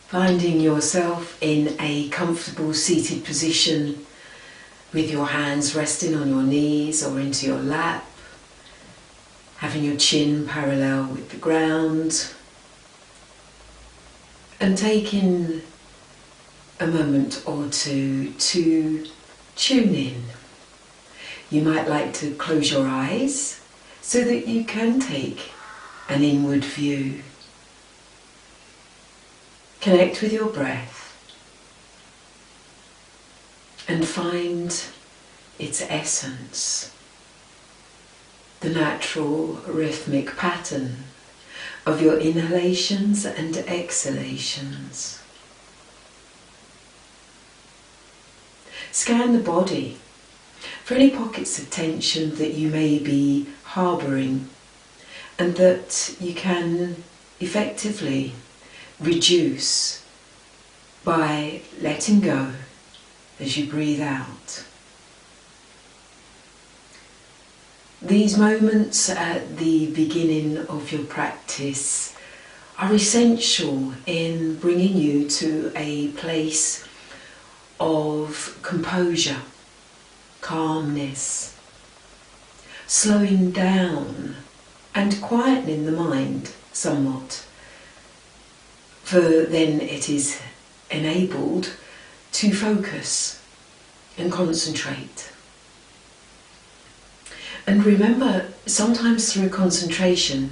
Finding yourself in a comfortable seated position with your hands resting on your knees or into your lap, having your chin parallel with the ground, and taking a moment or two to tune in. You might like to close your eyes so that you can take an inward view. Connect with your breath and find its essence, the natural rhythmic pattern of your inhalations and exhalations. Scan the body for any pockets of tension that you may be harbouring and that you can effectively reduce by letting go as you breathe out. These moments at the beginning of your practice are essential in bringing you to a place of composure, calmness, slowing down and quietening the mind somewhat. For then it is enabled to focus and concentrate. And remember, sometimes through concentration,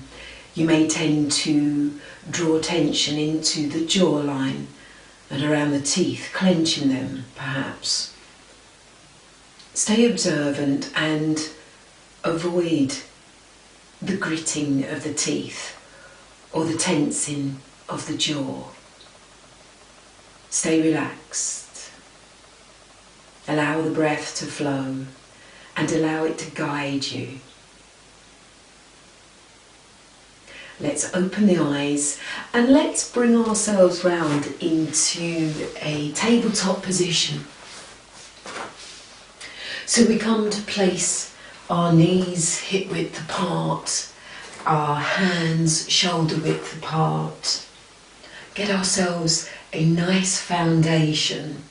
you may tend to draw tension into the jawline and around the teeth, clenching them perhaps. Stay observant and avoid the gritting of the teeth or the tensing of the jaw. Stay relaxed. Allow the breath to flow and allow it to guide you. Let's open the eyes and let's bring ourselves round into a tabletop position. So we come to place our knees hip width apart, our hands shoulder width apart. Get ourselves a nice foundation.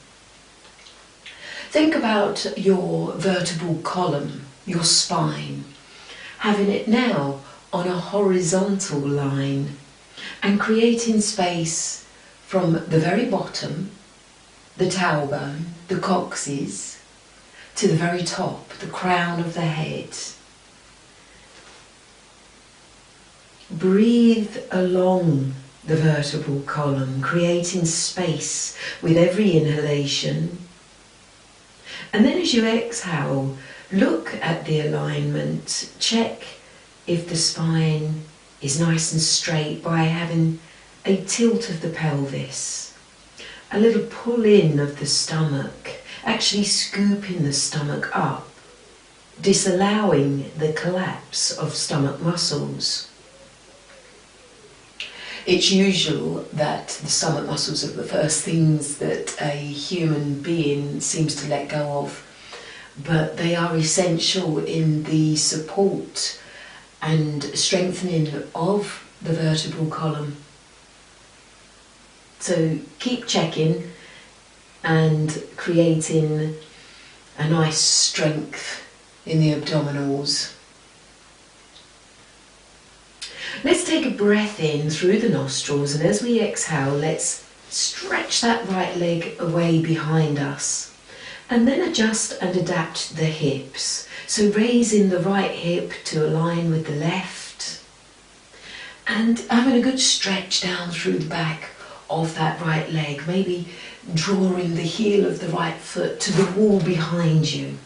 Think about your vertebral column, your spine, having it now on a horizontal line and creating space from the very bottom, the tailbone, the coccyx, to the very top, the crown of the head. Breathe along the vertebral column, creating space with every inhalation. And then as you exhale, look at the alignment, check if the spine is nice and straight by having a tilt of the pelvis, a little pull in of the stomach, actually scooping the stomach up, disallowing the collapse of stomach muscles. It's usual that the stomach muscles are the first things that a human being seems to let go of, but they are essential in the support and strengthening of the vertebral column. So keep checking and creating a nice strength in the abdominals. Let's take a breath in through the nostrils, and as we exhale, let's stretch that right leg away behind us and then adjust and adapt the hips. So raising the right hip to align with the left and having a good stretch down through the back of that right leg, maybe drawing the heel of the right foot to the wall behind you.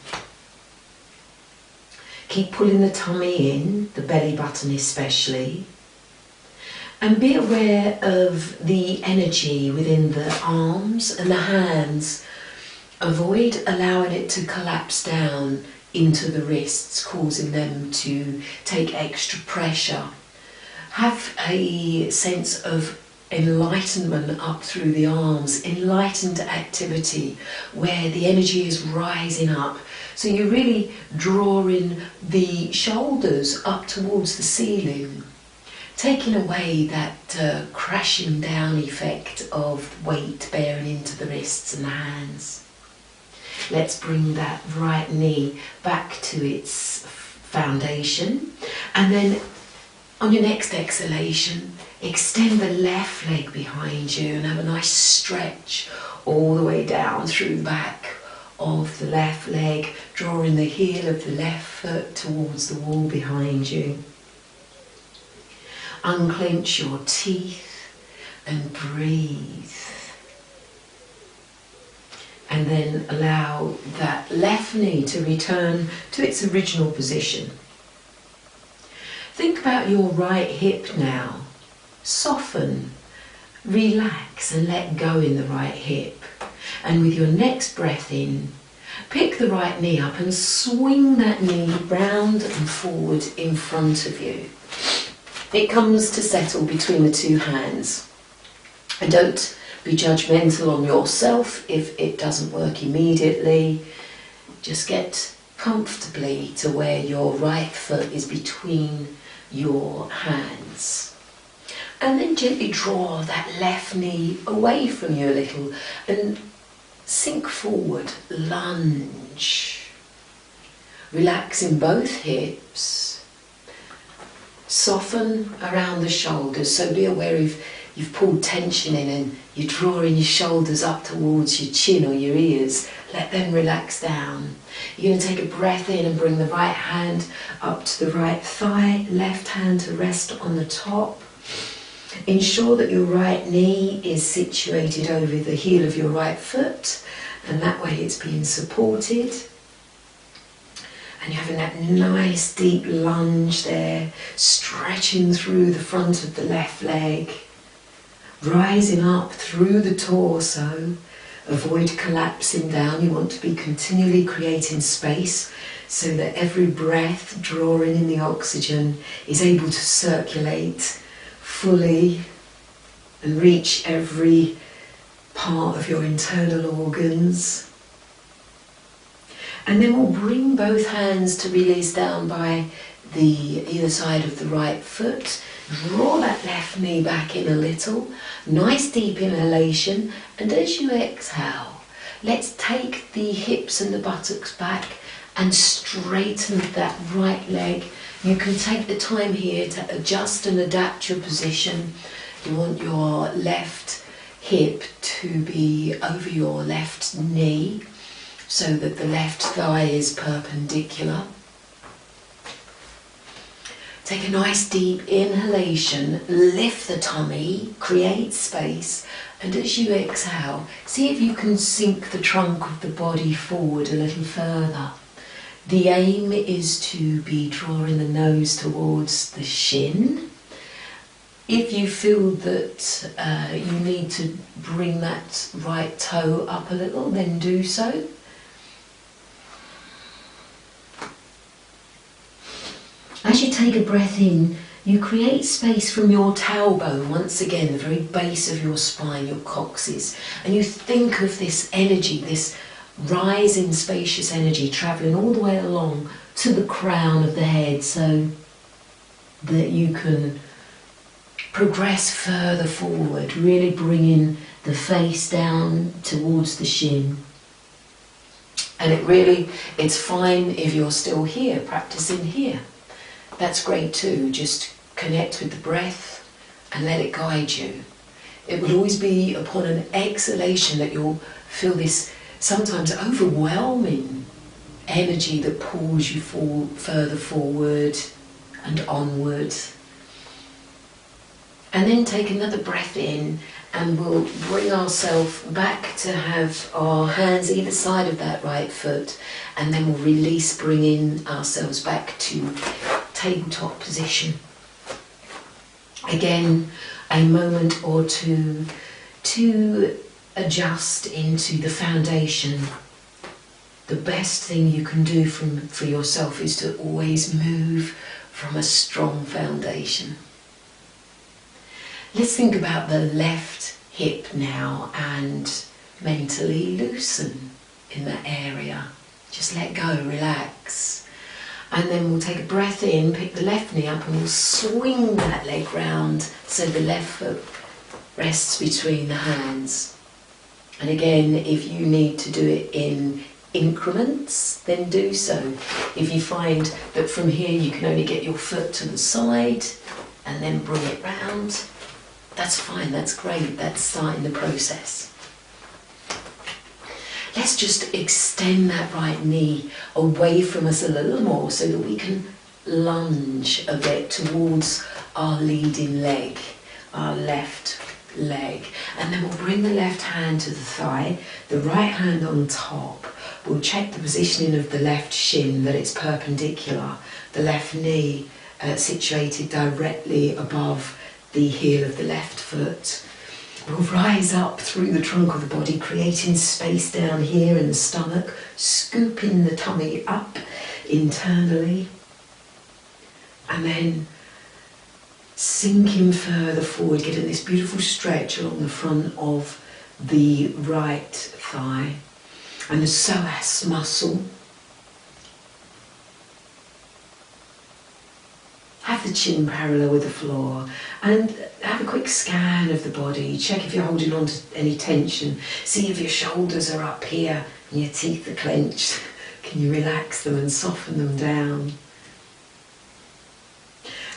Keep pulling the tummy in, the belly button especially, and be aware of the energy within the arms and the hands. Avoid allowing it to collapse down into the wrists, causing them to take extra pressure. Have a sense of enlightenment up through the arms, enlightened activity where the energy is rising up. So you're really drawing the shoulders up towards the ceiling, taking away that crashing down effect of weight bearing into the wrists and the hands. Let's bring that right knee back to its foundation, and then on your next exhalation, extend the left leg behind you and have a nice stretch all the way down through the back of the left leg, drawing the heel of the left foot towards the wall behind you. Unclench your teeth and breathe. And then allow that left knee to return to its original position. Think about your right hip now. Soften, relax and let go in the right hip. And with your next breath in, pick the right knee up and swing that knee round and forward in front of you. It comes to settle between the two hands. And don't be judgmental on yourself if it doesn't work immediately. Just get comfortably to where your right foot is between your hands. And then gently draw that left knee away from you a little and sink forward, lunge. Relax in both hips. Soften around the shoulders, so be aware if you've pulled tension in and you're drawing your shoulders up towards your chin or your ears. Let them relax down. You're going to take a breath in and bring the right hand up to the right thigh, left hand to rest on the top. Ensure that your right knee is situated over the heel of your right foot, and that way it's being supported. And you're having that nice deep lunge there, stretching through the front of the left leg, rising up through the torso. Avoid collapsing down. You want to be continually creating space so that every breath drawing in the oxygen is able to circulate fully and reach every part of your internal organs. And then we'll bring both hands to release down by the either side of the right foot. Draw that left knee back in a little. Nice deep inhalation. And as you exhale, let's take the hips and the buttocks back and straighten that right leg. You can take the time here to adjust and adapt your position. You want your left hip to be over your left knee so that the left thigh is perpendicular. Take a nice deep inhalation, lift the tummy, create space, and as you exhale, see if you can sink the trunk of the body forward a little further. The aim is to be drawing the nose towards the shin. If you feel that you need to bring that right toe up a little, then do so. As you take a breath in, you create space from your tailbone, once again, the very base of your spine, your coccyx, and you think of this energy, this rising spacious energy travelling all the way along to the crown of the head so that you can progress further forward, really bringing the face down towards the shin. And it's fine if you're still here, practicing here. That's great too. Just connect with the breath and let it guide you. It will always be upon an exhalation that you'll feel this sometimes overwhelming energy that pulls you further forward and onward. And then take another breath in and we'll bring ourselves back to have our hands either side of that right foot, and then we'll release, bringing ourselves back to tabletop position. Again, a moment or two to adjust into the foundation. The best thing you can do for yourself is to always move from a strong foundation. Let's think about the left hip now and mentally loosen in that area. Just let go, relax. And then we'll take a breath in, pick the left knee up, and we'll swing that leg round so the left foot rests between the hands. And again, if you need to do it in increments, then do so. If you find that from here you can only get your foot to the side and then bring it round, that's fine, that's great, that's starting the process. Let's just extend that right knee away from us a little more so that we can lunge a bit towards our leading leg, our left leg. And then we'll bring the left hand to the thigh, the right hand on top. We'll check the positioning of the left shin, that it's perpendicular, the left knee situated directly above the heel of the left foot. We'll rise up through the trunk of the body, creating space down here in the stomach, scooping the tummy up internally, and then sinking further forward, getting this beautiful stretch along the front of the right thigh and the psoas muscle. Have the chin parallel with the floor and have a quick scan of the body. Check if you're holding on to any tension. See if your shoulders are up here and your teeth are clenched. Can you relax them and soften them down?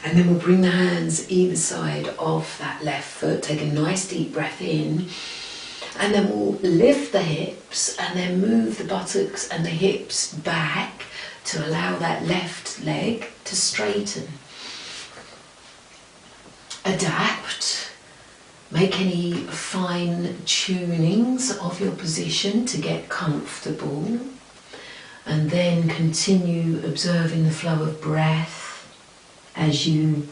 And then we'll bring the hands either side of that left foot. Take a nice deep breath in. And then we'll lift the hips and then move the buttocks and the hips back to allow that left leg to straighten. Adapt. Make any fine tunings of your position to get comfortable. And then continue observing the flow of breath as you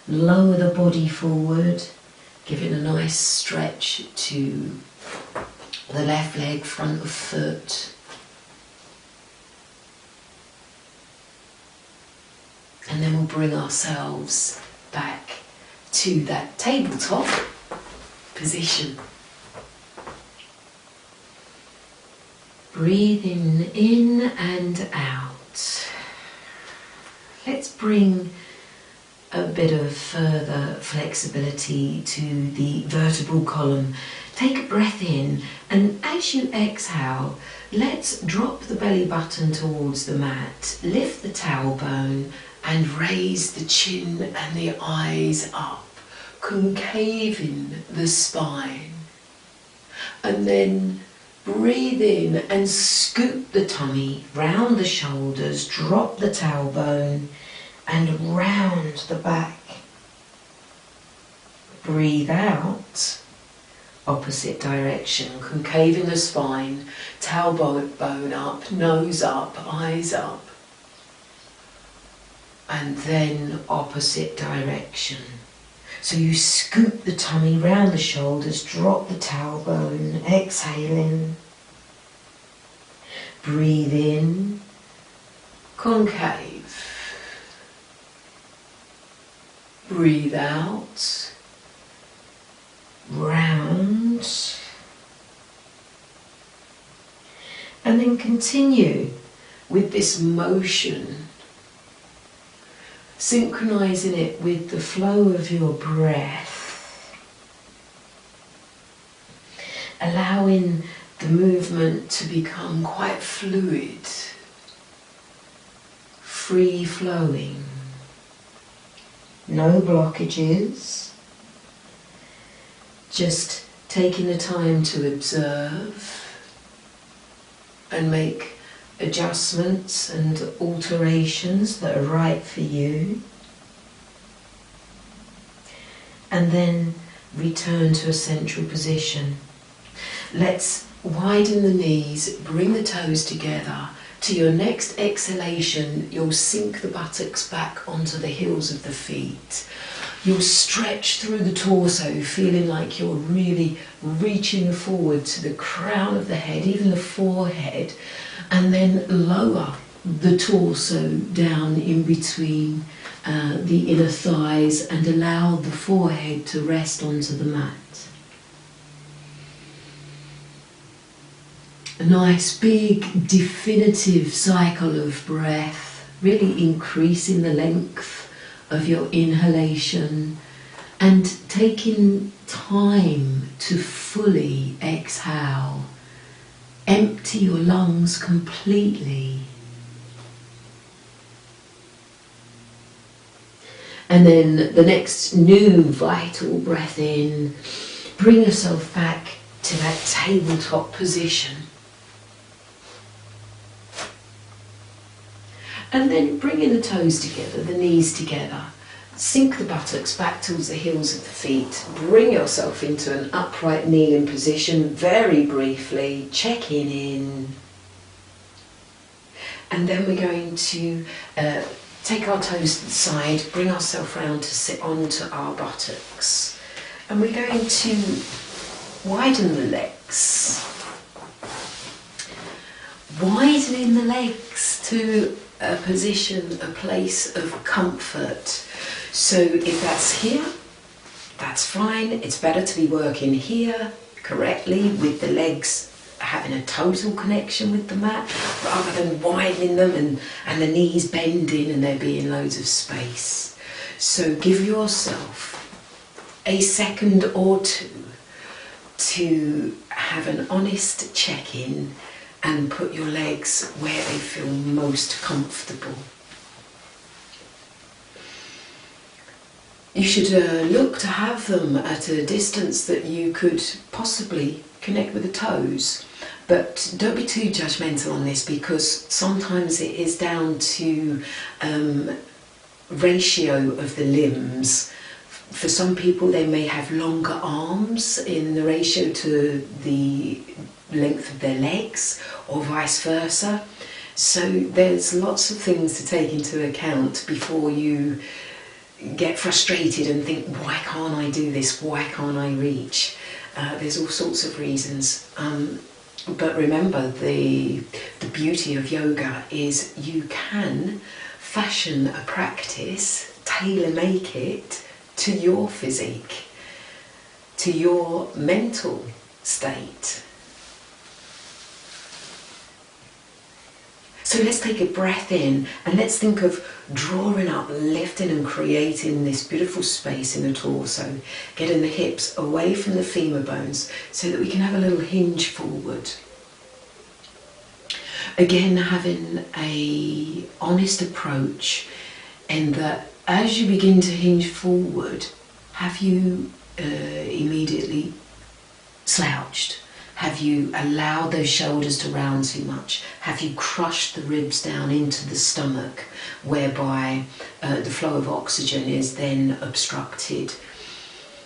lower the body forward, giving a nice stretch to the left leg, front of foot. And then we'll bring ourselves back to that tabletop position. Breathing in and out. Let's bring a bit of further flexibility to the vertebral column. Take a breath in, and as you exhale, let's drop the belly button towards the mat, lift the tailbone and raise the chin and the eyes up, concaving the spine. And then breathe in and scoop the tummy round the shoulders, drop the tailbone and round the back. Breathe out, opposite direction, concaving the spine, tailbone up, nose up, eyes up. And then opposite direction. So you scoop the tummy round the shoulders, drop the tailbone, exhaling. Breathe in, concave. Breathe out, round. And then continue with this motion, synchronizing it with the flow of your breath, allowing the movement to become quite fluid, free-flowing, no blockages, just taking the time to observe and make adjustments and alterations that are right for you, and then return to a central position. Let's widen the knees, bring the toes together. To your next exhalation, you'll sink the buttocks back onto the heels of the feet. You'll stretch through the torso, feeling like you're really reaching forward to the crown of the head, even the forehead, and then lower the torso down in between the inner thighs and allow the forehead to rest onto the mat. A nice big definitive cycle of breath really increasing the length of your inhalation and taking time to fully exhale. Empty your lungs completely. And then the next new vital breath in, bring yourself back to that tabletop position. And then bringing the toes together, the knees together. Sink the buttocks back towards the heels of the feet. Bring yourself into an upright kneeling position very briefly. Checking in. And then we're going to take our toes to the side, bring ourselves round to sit onto our buttocks. And we're going to widen the legs. Widening the legs to a position, a place of comfort. So if that's here, that's fine. It's better to be working here correctly with the legs having a total connection with the mat rather than widening them and the knees bending and there being loads of space. So give yourself a second or two to have an honest check-in and put your legs where they feel most comfortable. You should look to have them at a distance that you could possibly connect with the toes, but don't be too judgmental on this, because sometimes it is down to ratio of the limbs. For some people they may have longer arms in the ratio to the length of their legs, or vice versa. So there's lots of things to take into account before you get frustrated and think, why can't I do this? Why can't I reach? There's all sorts of reasons. But remember, the beauty of yoga is you can fashion a practice, tailor-make it to your physique, to your mental state. So let's take a breath in and let's think of drawing up, lifting and creating this beautiful space in the torso, getting the hips away from the femur bones so that we can have a little hinge forward. Again, having an honest approach in that as you begin to hinge forward, have you immediately slouched? Have you allowed those shoulders to round too much? Have you crushed the ribs down into the stomach, whereby the flow of oxygen is then obstructed?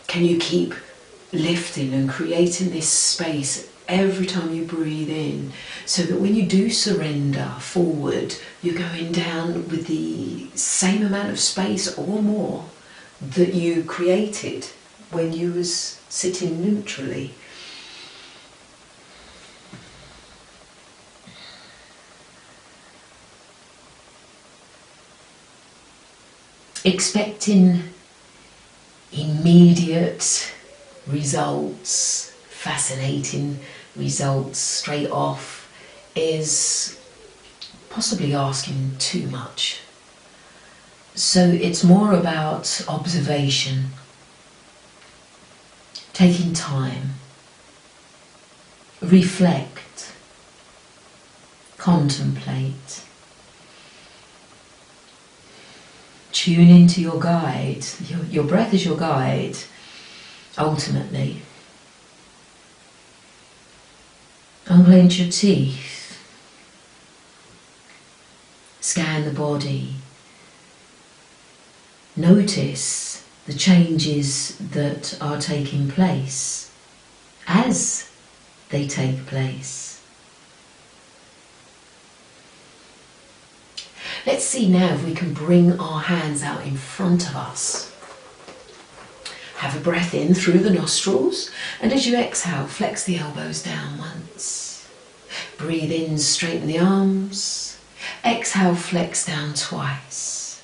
Can you keep lifting and creating this space every time you breathe in, so that when you do surrender forward, you're going down with the same amount of space or more that you created when you was sitting neutrally? Expecting immediate results, fascinating results straight off, is possibly asking too much. So it's more about observation, taking time, reflect, contemplate. Tune into your guide. Your breath is your guide, ultimately. Unclench your teeth. Scan the body. Notice the changes that are taking place as they take place. Let's see now if we can bring our hands out in front of us. Have a breath in through the nostrils, and as you exhale, flex the elbows down once. Breathe in, straighten the arms. Exhale, flex down twice.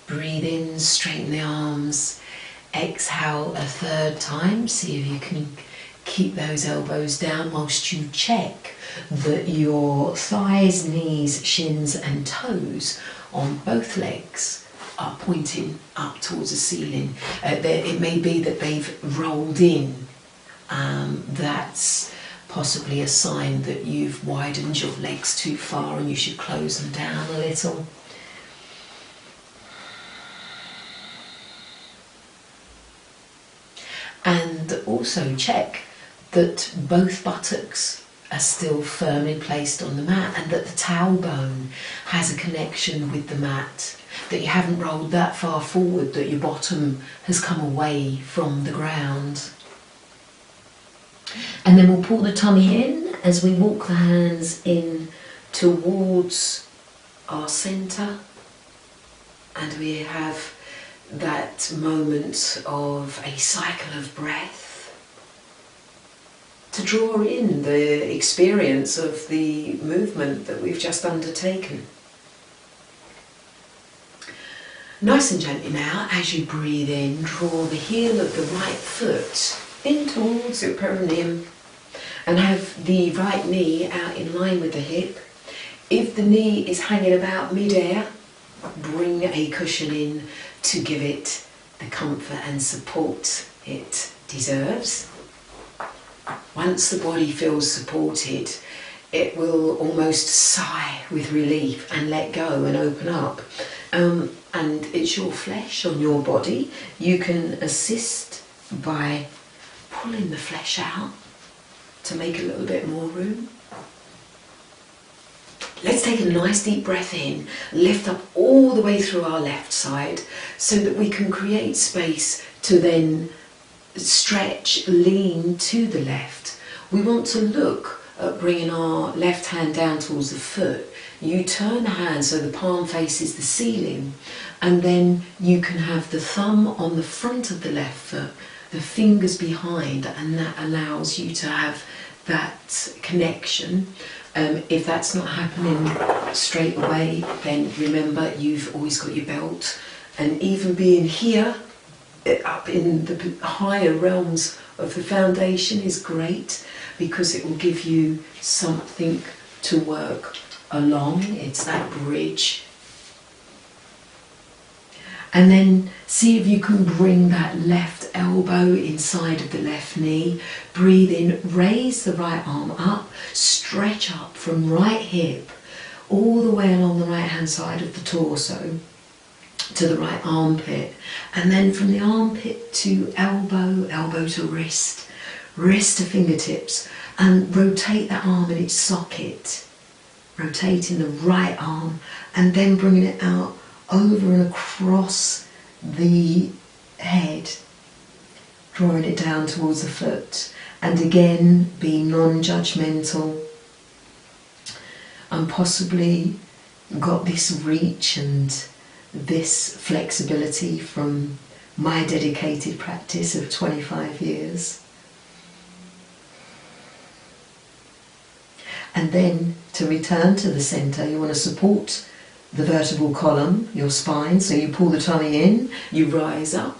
Breathe in, straighten the arms. Exhale a third time. See if you can keep those elbows down whilst you check that your thighs, knees, shins and toes on both legs are pointing up towards the ceiling. It may be that they've rolled in. That's possibly a sign that you've widened your legs too far and you should close them down a little. And also check that both buttocks are still firmly placed on the mat and that the tailbone has a connection with the mat, that you haven't rolled that far forward that your bottom has come away from the ground. And then we'll pull the tummy in as we walk the hands in towards our centre, and we have that moment of a cycle of breath to draw in the experience of the movement that we've just undertaken. Nice and gently now, as you breathe in, draw the heel of the right foot in towards your perineum and have the right knee out in line with the hip. If the knee is hanging about mid-air, bring a cushion in to give it the comfort and support it deserves. Once the body feels supported, it will almost sigh with relief and let go and open up. And it's your flesh on your body. You can assist by pulling the flesh out to make a little bit more room. Let's take a nice deep breath in, lift up all the way through our left side so that we can create space to then stretch, lean to the left. We want to look at bringing our left hand down towards the foot. You turn the hand so the palm faces the ceiling, and then you can have the thumb on the front of the left foot, the fingers behind, and that allows you to have that connection. If that's not happening straight away, then remember you've always got your belt, and even being here up in the higher realms of the foundation is great because it will give you something to work along. It's that bridge. And then see if you can bring that left elbow inside of the left knee. Breathe in, raise the right arm up, stretch up from right hip all the way along the right hand side of the torso to the right armpit, and then from the armpit to elbow, elbow to wrist, wrist to fingertips, and rotate that arm in its socket, rotating the right arm and then bringing it out over and across the head, drawing it down towards the foot, and again being non-judgmental, and possibly got this reach and this flexibility from my dedicated practice of 25 years. And then to return to the centre, you want to support the vertebral column, your spine, so you pull the tummy in, you rise up,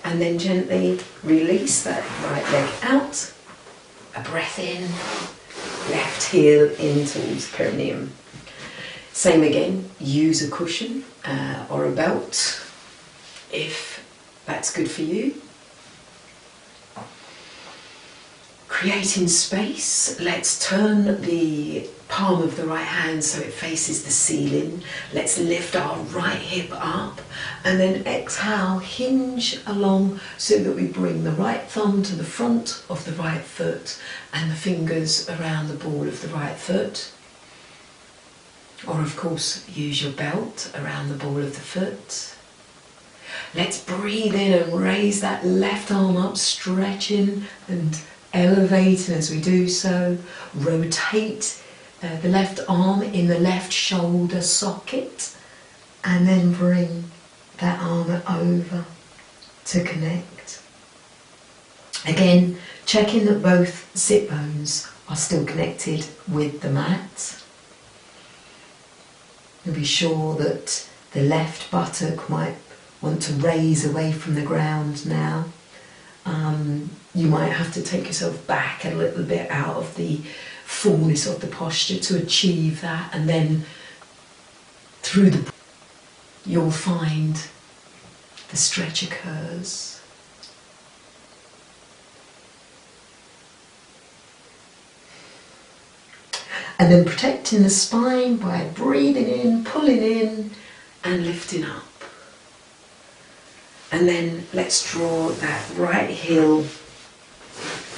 and then gently release that right leg out, a breath in, left heel in towards perineum. Same again, use a cushion or a belt if that's good for you. Creating space, let's turn the palm of the right hand so it faces the ceiling. Let's lift our right hip up and then exhale, hinge along so that we bring the right thumb to the front of the right foot and the fingers around the ball of the right foot. Or of course, use your belt around the ball of the foot. Let's breathe in and raise that left arm up, stretching and elevating as we do so. Rotate the left arm in the left shoulder socket and then bring that arm over to connect. Again, checking that both sit bones are still connected with the mat. And be sure that the left buttock might want to raise away from the ground now. You might have to take yourself back a little bit out of the fullness of the posture to achieve that, and then through the you'll find the stretch occurs. And then protecting the spine by breathing in, pulling in and lifting up. And then let's draw that right heel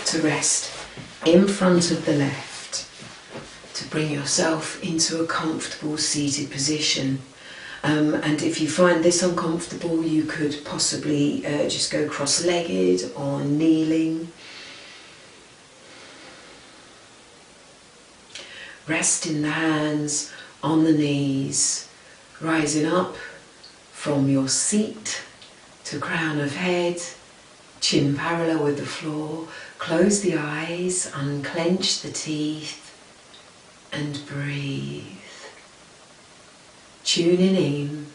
to rest in front of the left to bring yourself into a comfortable seated position. And if you find this uncomfortable, you could possibly just go cross-legged or kneeling. Resting the hands on the knees, rising up from your seat to crown of head, chin parallel with the floor. Close the eyes, unclench the teeth and breathe. Tuning in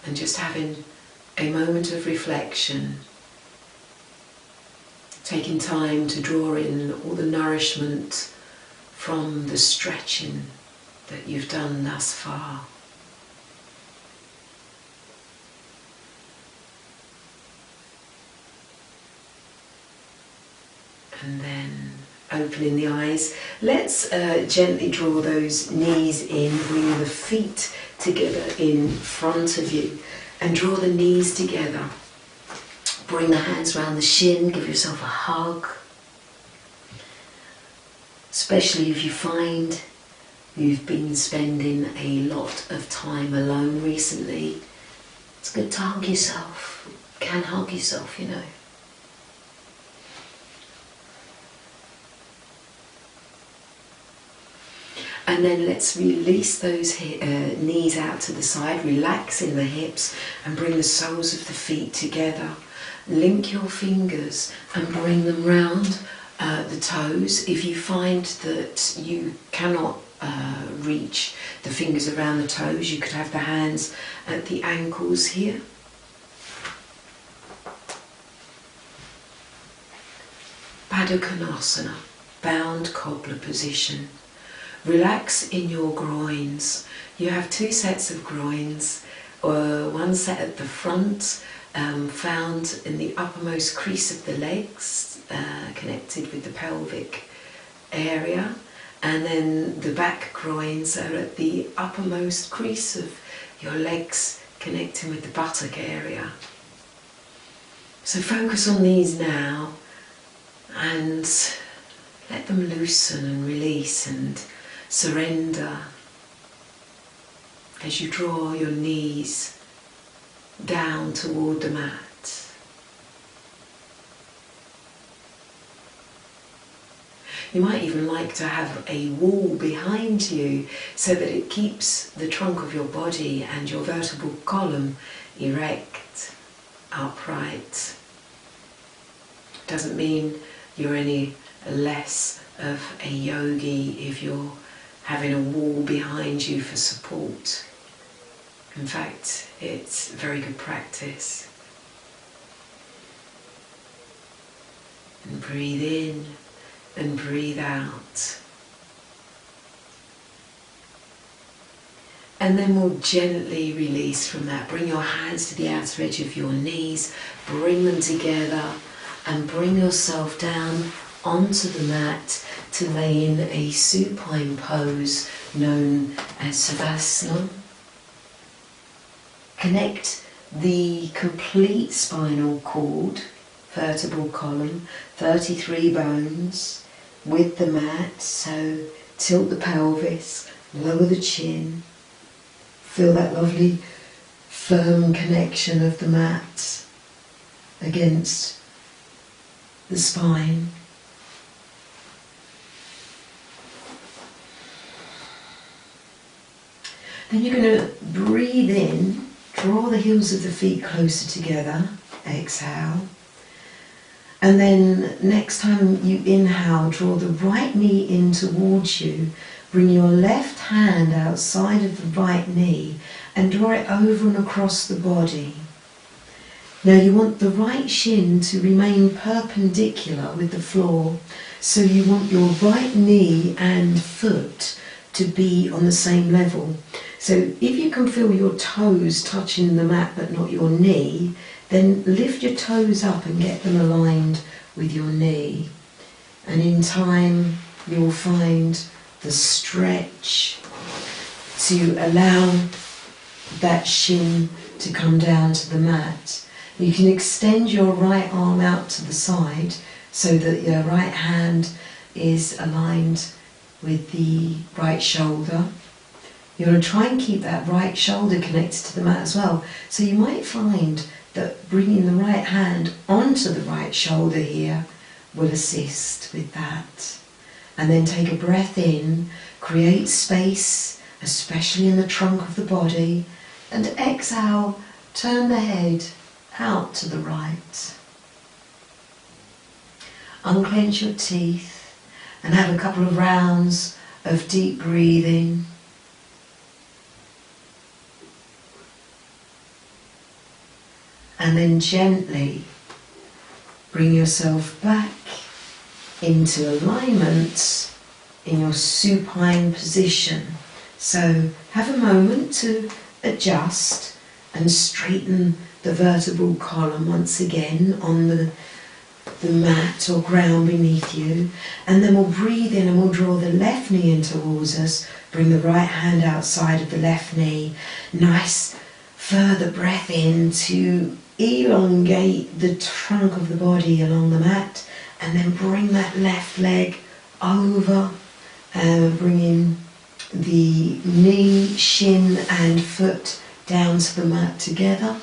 and just having a moment of reflection, taking time to draw in all the nourishment from the stretching that you've done thus far. And then opening the eyes, let's gently draw those knees in, bring the feet together in front of you and draw the knees together. Bring the hands around the shin, give yourself a hug. Especially if you find you've been spending a lot of time alone recently, it's good to hug yourself. You can hug yourself, you know. And then let's release those knees out to the side, relaxing the hips and bring the soles of the feet together. Link your fingers and bring them round the toes. If you find that you cannot reach the fingers around the toes, you could have the hands at the ankles here. Baddha Konasana, bound cobbler position. Relax in your groins. You have two sets of groins, one set at the front, found in the uppermost crease of the legs, connected with the pelvic area, and then the back groins are at the uppermost crease of your legs, connecting with the buttock area. So focus on these now and let them loosen and release and surrender as you draw your knees down toward the mat. You might even like to have a wall behind you so that it keeps the trunk of your body and your vertebral column erect, upright. Doesn't mean you're any less of a yogi if you're having a wall behind you for support. In fact, it's very good practice. And breathe in and breathe out. And then we'll gently release from that. Bring your hands to the outer edge of your knees, bring them together and bring yourself down onto the mat to lay in a supine pose known as Savasana. Connect the complete spinal cord, vertebral column, 33 bones with the mat. So tilt the pelvis, lower the chin, feel that lovely firm connection of the mat against the spine. Then you're going to breathe in, draw the heels of the feet closer together, exhale. And then next time you inhale, draw the right knee in towards you, bring your left hand outside of the right knee and draw it over and across the body. Now you want the right shin to remain perpendicular with the floor. So you want your right knee and foot to be on the same level. So if you can feel your toes touching the mat but not your knee, then lift your toes up and get them aligned with your knee. And in time you'll find the stretch to allow that shin to come down to the mat. You can extend your right arm out to the side so that your right hand is aligned with the right shoulder. You want to try and keep that right shoulder connected to the mat as well. So you might find that bringing the right hand onto the right shoulder here will assist with that. And then take a breath in, create space, especially in the trunk of the body, and exhale, turn the head out to the right. Unclench your teeth and have a couple of rounds of deep breathing. And then gently bring yourself back into alignment in your supine position. So have a moment to adjust and straighten the vertebral column once again on the mat or ground beneath you. And then we'll breathe in and we'll draw the left knee in towards us. Bring the right hand outside of the left knee. Nice further breath in to elongate the trunk of the body along the mat. And then bring that left leg over and bringing the knee, shin and foot down to the mat together.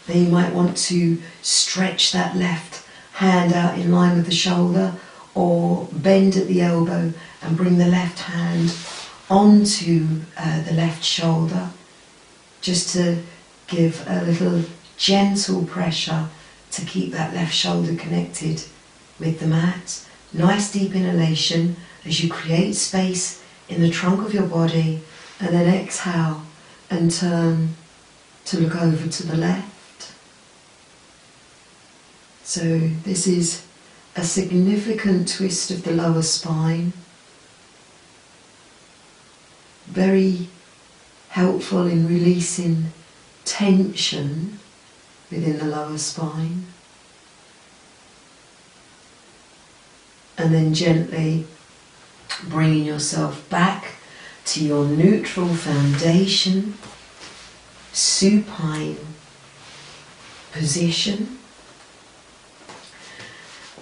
Then you might want to stretch that left hand out in line with the shoulder or bend at the elbow and bring the left hand onto the left shoulder just to give a little gentle pressure to keep that left shoulder connected with the mat. Nice deep inhalation as you create space in the trunk of your body, and then exhale and turn to look over to the left. So this is a significant twist of the lower spine. Very helpful in releasing tension within the lower spine. And then gently bringing yourself back to your neutral foundation, supine position.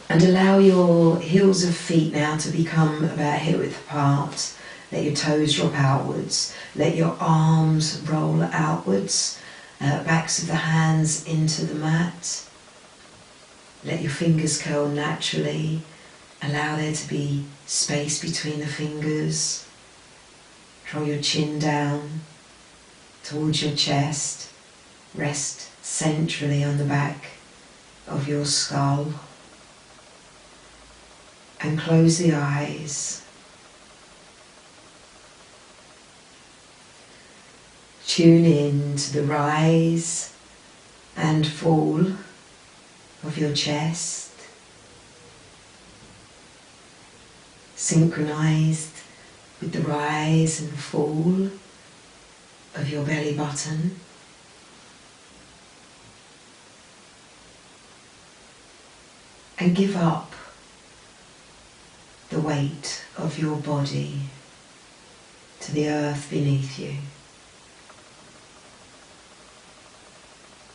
And allow your heels of feet now to become about hip width apart. Let your toes drop outwards. Let your arms roll outwards. Backs of the hands into the mat. Let your fingers curl naturally. Allow there to be space between the fingers. Draw your chin down towards your chest. Rest centrally on the back of your skull. And close the eyes. Tune in to the rise and fall of your chest, synchronized with the rise and fall of your belly button. And give up the weight of your body to the earth beneath you.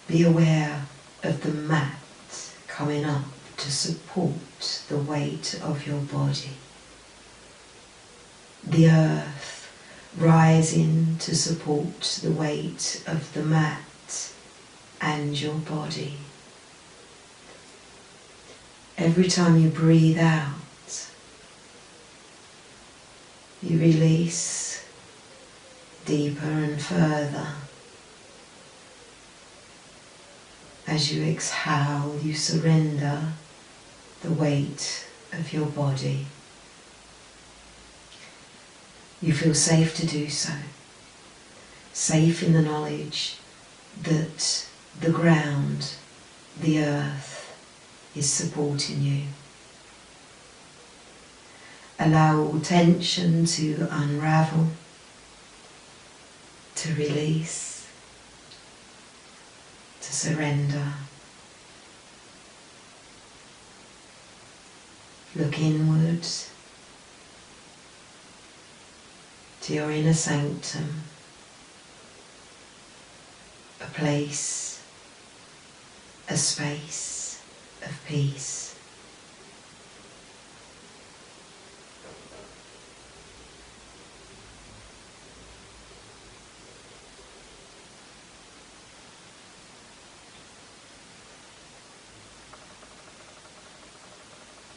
Be aware of the mat coming up to support the weight of your body. The earth rising to support the weight of the mat and your body. Every time you breathe out, you release deeper and further. As you exhale, you surrender the weight of your body. You feel safe to do so. safe in the knowledge that the ground, the earth, is supporting you. Allow all tension to unravel, to release, to surrender. Look inwards to your inner sanctum, a place, a space of peace.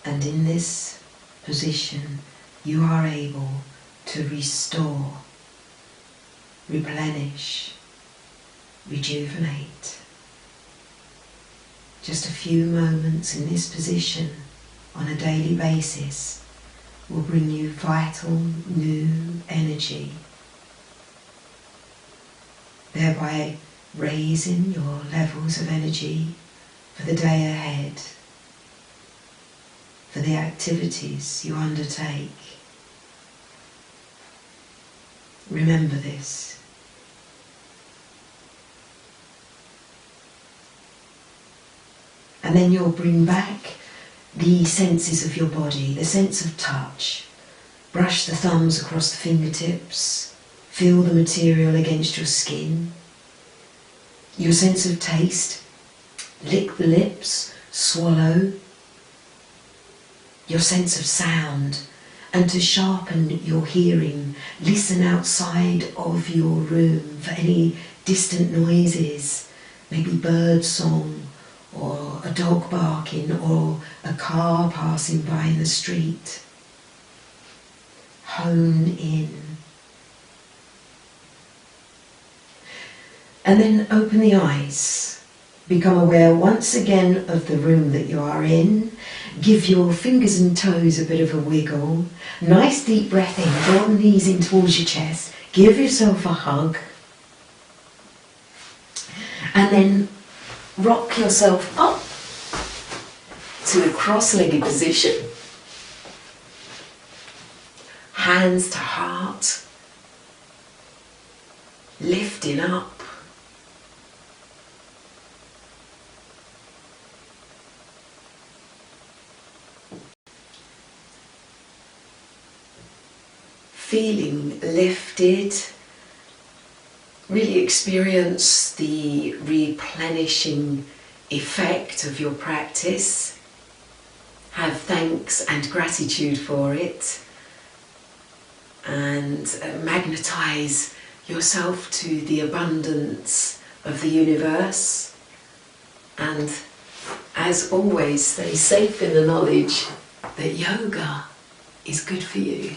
And in this position, you are able to restore, replenish, rejuvenate. Just a few moments in this position on a daily basis will bring you vital new energy, thereby raising your levels of energy for the day ahead, for the activities you undertake. Remember this. And then you'll bring back the senses of your body, the sense of touch. Brush the thumbs across the fingertips, feel the material against your skin. Your sense of taste, lick the lips, swallow. Your sense of sound, and to sharpen your hearing, listen outside of your room for any distant noises, maybe bird song, or a dog barking, or a car passing by in the street. Hone in. And then open the eyes. Become aware once again of the room that you are in. Give your fingers and toes a bit of a wiggle. Nice deep breath in. Draw the knees in towards your chest. Give yourself a hug. And then rock yourself up to a cross-legged position. Hands to heart. Lifting up. Feeling lifted, really experience the replenishing effect of your practice. Have thanks and gratitude for it, and magnetize yourself to the abundance of the universe. And as always, stay safe in the knowledge that yoga is good for you.